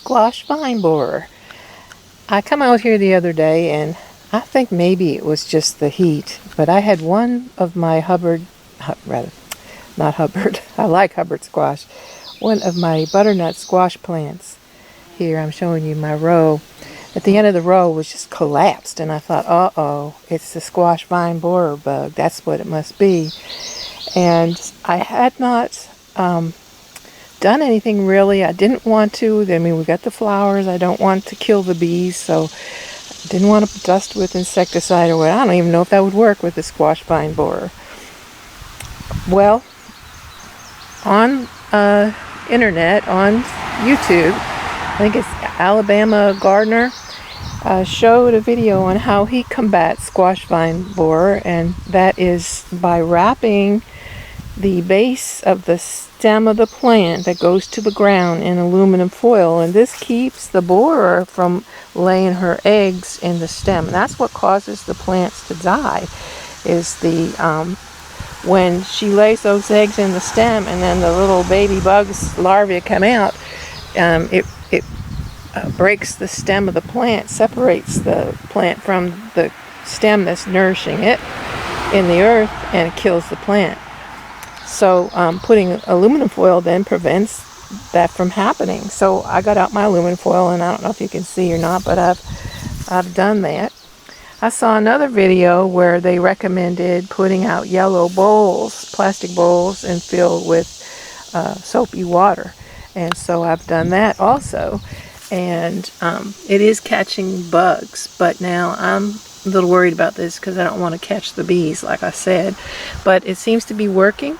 squash vine borer. I come out here the other day and I think maybe it was just the heat, but I had one of my not Hubbard, I like Hubbard squash, one of my butternut squash plants. Here I'm showing you my row. At the end of the row was just collapsed, and I thought, uh-oh, it's the squash vine borer bug. That's what it must be. And I had not done anything really. I didn't want to. I mean, we got the flowers. I don't want to kill the bees, so I didn't want to dust with insecticide or what. I don't even know if that would work with the squash vine borer. Well, on internet, on YouTube, I think it's Alabama Gardener, showed a video on how he combats squash vine borer, and that is by wrapping the base of the stem of the plant that goes to the ground in aluminum foil, and this keeps the borer from laying her eggs in the stem. And that's what causes the plants to die, is the when she lays those eggs in the stem and then the little baby bugs larvae come out, it breaks the stem of the plant, separates the plant from the stem that's nourishing it in the earth, and it kills the plant. So putting aluminum foil then prevents that from happening. So I got out my aluminum foil, and I don't know if you can see or not, but I've done that. I saw another video where they recommended putting out yellow bowls, plastic bowls, and filled with soapy water. And so I've done that also. And it is catching bugs, but now I'm a little worried about this because I don't want to catch the bees, like I said. But it seems to be working.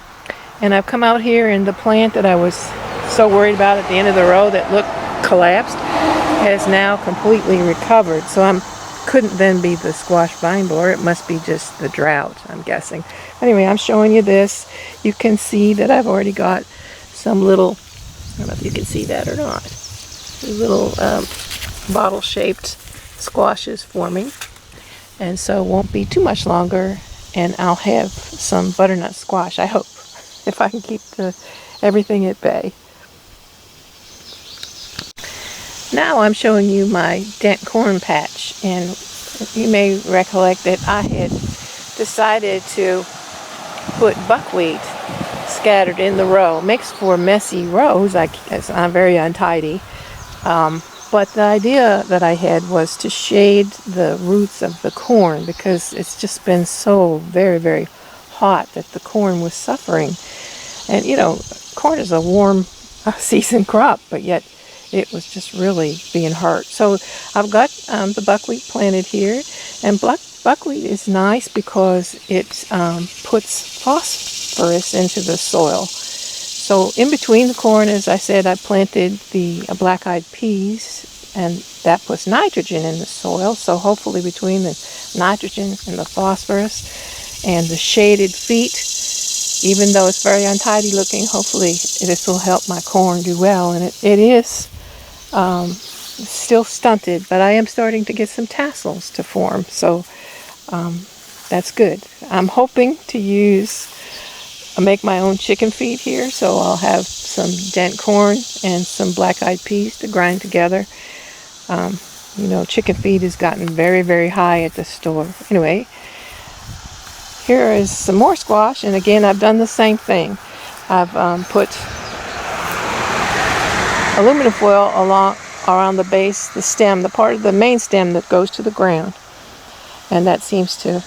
And I've come out here, and the plant that I was so worried about at the end of the row that looked collapsed has now completely recovered. So couldn't then be the squash vine borer. It must be just the drought, I'm guessing. Anyway, I'm showing you this. You can see that I've already got some little, I don't know if you can see that or not, little bottle-shaped squashes forming. And so it won't be too much longer, and I'll have some butternut squash, I hope, if I can keep everything at bay. Now I'm showing you my dent corn patch, and you may recollect that I had decided to put buckwheat scattered in the row. Makes for messy rows, as I'm very untidy. But the idea that I had was to shade the roots of the corn, because it's just been so very, very hot that the corn was suffering. And you know, corn is a warm season crop, but yet it was just really being hurt. So I've got the buckwheat planted here, and buckwheat is nice because it puts phosphorus into the soil. So in between the corn, as I said, I planted the black-eyed peas, and that puts nitrogen in the soil. So hopefully between the nitrogen and the phosphorus and the shaded feet, even though it's very untidy looking, hopefully this will help my corn do well. And it is still stunted, but I am starting to get some tassels to form. So that's good. I'm hoping to make my own chicken feed here, so I'll have some dent corn and some black-eyed peas to grind together. You know, chicken feed has gotten very, very high at the store. Anyway, here is some more squash, and again, I've done the same thing. I've put aluminum foil around the base, the stem, the part of the main stem that goes to the ground, and that seems to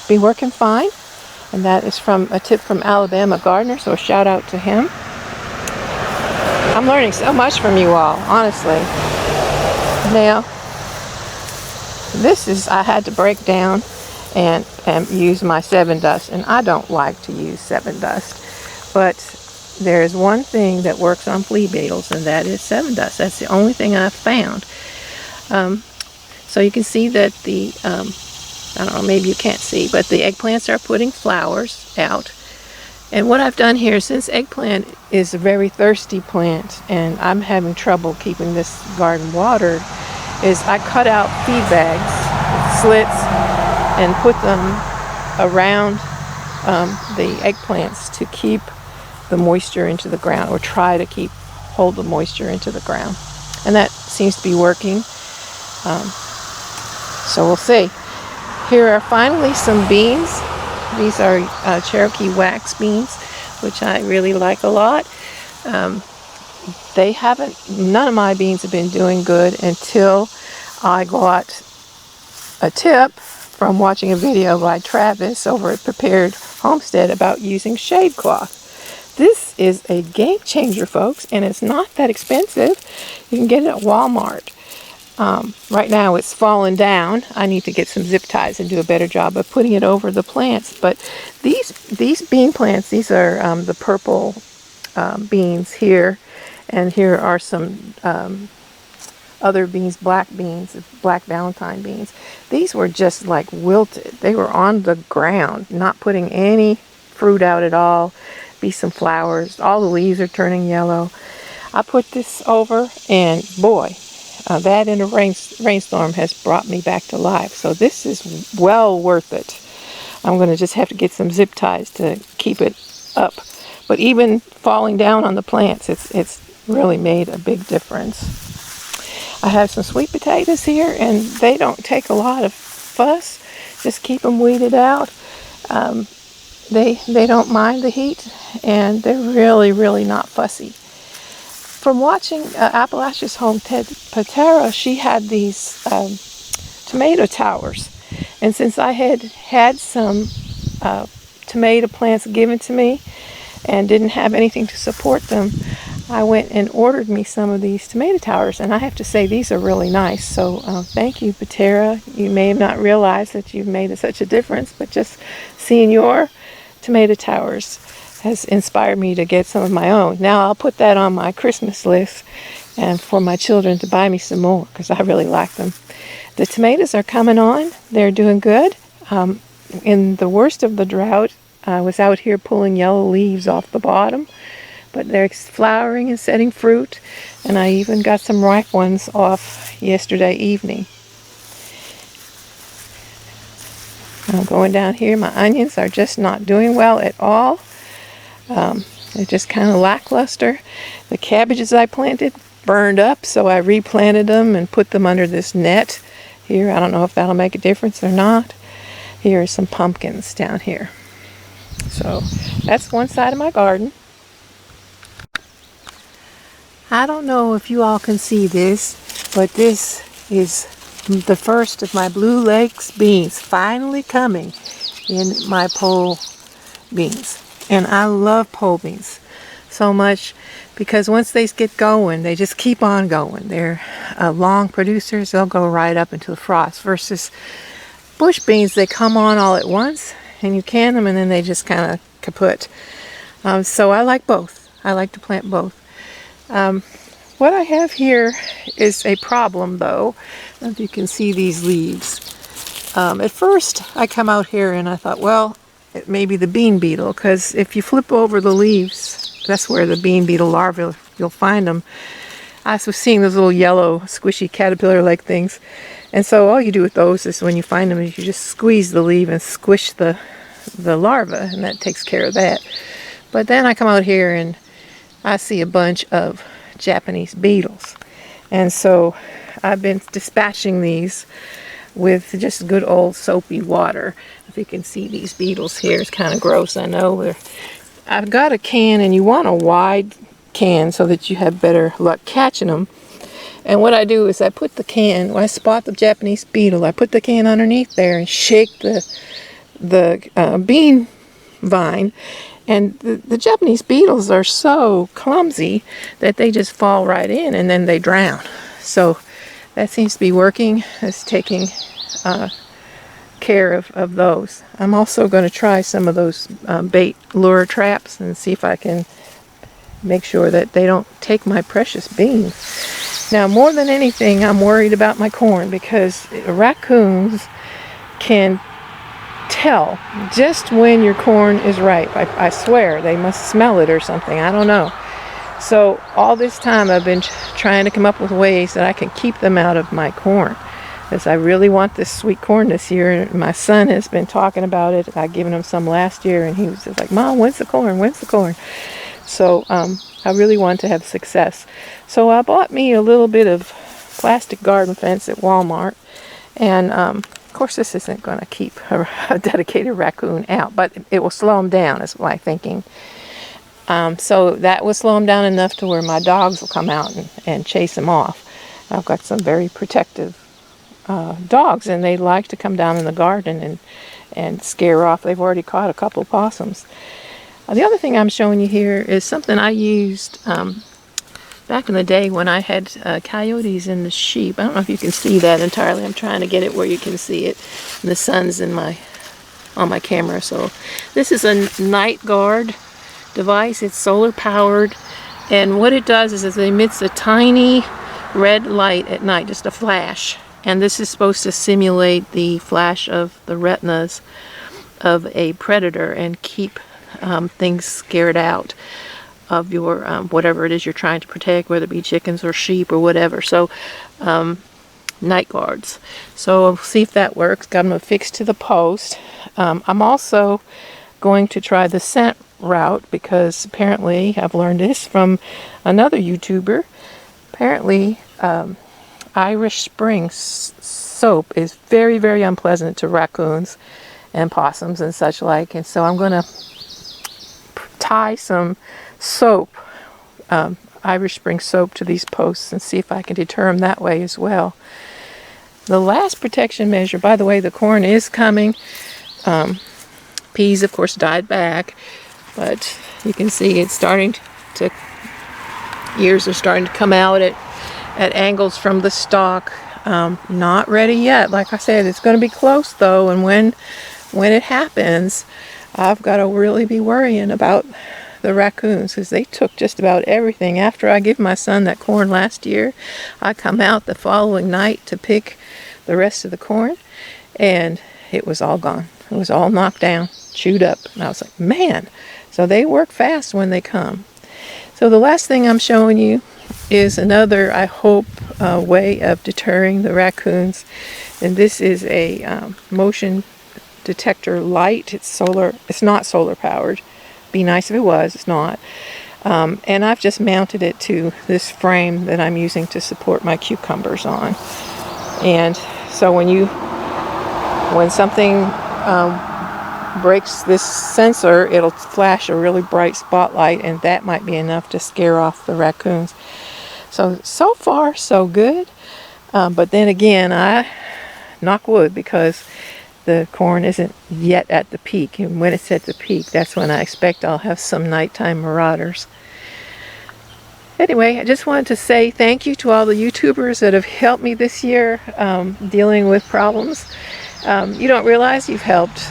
be working fine. And that is from a tip from Alabama Gardener, so a shout out to him. I'm learning so much from you all, honestly. Now, I had to break down and use my 7 Dust, and I don't like to use 7 Dust, but there is one thing that works on flea beetles, and that is 7 Dust. That's the only thing I've found. So you can see that the I don't know, maybe you can't see, but the eggplants are putting flowers out. And what I've done here, since eggplant is a very thirsty plant and I'm having trouble keeping this garden watered, is I cut out feed bags, slits, and put them around the eggplants to keep the moisture into the ground, or try to hold the moisture into the ground. and that seems to be working. So we'll see. Here are finally some beans. These are Cherokee wax beans, which I really like a lot. None of my beans have been doing good until I got a tip from watching a video by Travis over at Prepared Homestead about using shade cloth. This is a game changer, folks, and it's not that expensive. You can get it at Walmart. Right now it's fallen down. I need to get some zip ties and do a better job of putting it over the plants. But these bean plants, these are the purple beans here, and here are some other beans, black Valentine beans. These were just like wilted. They were on the ground, not putting any fruit out at all. Be some flowers. All the leaves are turning yellow. I put this over, and boy, that in a rainstorm has brought me back to life. So this is well worth it. I'm going to just have to get some zip ties to keep it up. But even falling down on the plants, it's really made a big difference. I have some sweet potatoes here, and they don't take a lot of fuss. Just keep them weeded out. They don't mind the heat, and they're really, really not fussy. From watching Appalachia's Homestead Patera, she had these tomato towers. And since I had some tomato plants given to me and didn't have anything to support them, I went and ordered me some of these tomato towers. And I have to say, these are really nice. So thank you, Patera. You may have not realized that you've made such a difference, but just seeing your tomato towers has inspired me to get some of my own. Now I'll put that on my Christmas list and for my children to buy me some more, because I really like them. The tomatoes are coming on. They're doing good. In the worst of the drought, I was out here pulling yellow leaves off the bottom, but they're flowering and setting fruit, and I even got some ripe ones off yesterday evening. I'm going down here. My onions are just not doing well at all. They're just kind of lackluster. The cabbages I planted burned up, so I replanted them and put them under this net here. I don't know if that'll make a difference or not. Here are some pumpkins down here. So that's one side of my garden. I don't know if you all can see this, but this is the first of my Blue Lakes beans finally coming in my pole beans. And I love pole beans so much because once they get going, they just keep on going. They're long producers. They'll go right up into the frost. Versus bush beans, they come on all at once and you can them and then they just kind of kaput. So I like both. I like to plant both. What I have here is a problem, though. I don't know if you can see these leaves. At first, I come out here and I thought, well, it may be the bean beetle, because if you flip over the leaves, that's where the bean beetle larvae, you'll find them. I was seeing those little yellow, squishy caterpillar-like things. And so all you do with those is when you find them is you just squeeze the leaf and squish the larva, and that takes care of that. But then I come out here and I see a bunch of Japanese beetles. And so I've been dispatching these with just good old soapy water. If you can see these beetles here, it's kind of gross, I know. I've got a can, and you want a wide can so that you have better luck catching them. And what I do is I put the can, when I spot the Japanese beetle, I put the can underneath there and shake the bean vine. And the Japanese beetles are so clumsy that they just fall right in and then they drown. So that seems to be working. It's taking care of those. I'm also going to try some of those bait lure traps and see if I can make sure that they don't take my precious beans. Now, more than anything, I'm worried about my corn because raccoons can tell just when your corn is ripe. I swear they must smell it or something. I don't know. So all this time I've been trying to come up with ways that I can keep them out of my corn, because I really want this sweet corn this year. My son has been talking about it. I'd given him some last year and he was just like, Mom, when's the corn? When's the corn? So I really want to have success. So I bought me a little bit of plastic garden fence at Walmart. And of course this isn't going to keep a dedicated raccoon out, but it will slow them down is my thinking. So that will slow them down enough to where my dogs will come out and chase them off. I've got some very protective dogs, and they like to come down in the garden and scare off. They've already caught a couple of possums. The other thing I'm showing you here is something I used back in the day when I had coyotes and the sheep. I don't know if you can see that entirely. I'm trying to get it where you can see it. And the sun's on my camera. So this is a night guard device. It's solar powered, and what it does is it emits a tiny red light at night, just a flash. And this is supposed to simulate the flash of the retinas of a predator and keep things scared out of your whatever it is you're trying to protect, whether it be chickens or sheep or whatever. So night guards. So I'll see if that works. Got them affixed to the post. I'm also going to try the scent route, because apparently I've learned this from another YouTuber. Apparently Irish Spring soap is very, very unpleasant to raccoons and possums and such like, and so I'm going to tie some soap, Irish Spring soap, to these posts and see if I can deter them that way as well. The last protection measure, by the way, the corn is coming. Peas, of course, died back, but you can see it's starting to, ears are starting to come out at angles from the stalk. Not ready yet. Like I said, it's going to be close though, and when it happens, I've got to really be worrying about the raccoons, because they took just about everything. After I give my son that corn last year, I come out the following night to pick the rest of the corn, and it was all gone. It was all knocked down, chewed up, and I was like, man. So they work fast when they come. So the last thing I'm showing you is another, I hope, way of deterring the raccoons, and this is a motion detector light. It's not solar powered. Be nice if it was. It's not. And I've just mounted it to this frame that I'm using to support my cucumbers on. And so when something breaks this sensor, it'll flash a really bright spotlight, and that might be enough to scare off the raccoons. So far so good. But then again, I knock wood, because the corn isn't yet at the peak, and when it's at the peak, that's when I expect I'll have some nighttime marauders. Anyway, I just wanted to say thank you to all the YouTubers that have helped me this year dealing with problems. You don't realize you've helped,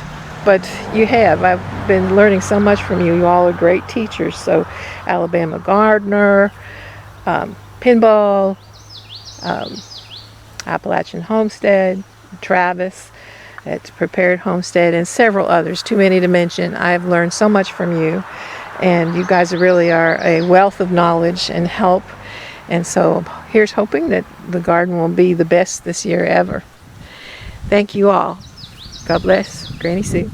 but you have. I've been learning so much from you. You all are great teachers. So Alabama Gardener, Pinball, Appalachian Homestead, Travis at Prepared Homestead, and several others, too many to mention. I've learned so much from you, and you guys really are a wealth of knowledge and help, and so here's hoping that the garden will be the best this year ever. Thank you all. God bless. Granny Sue.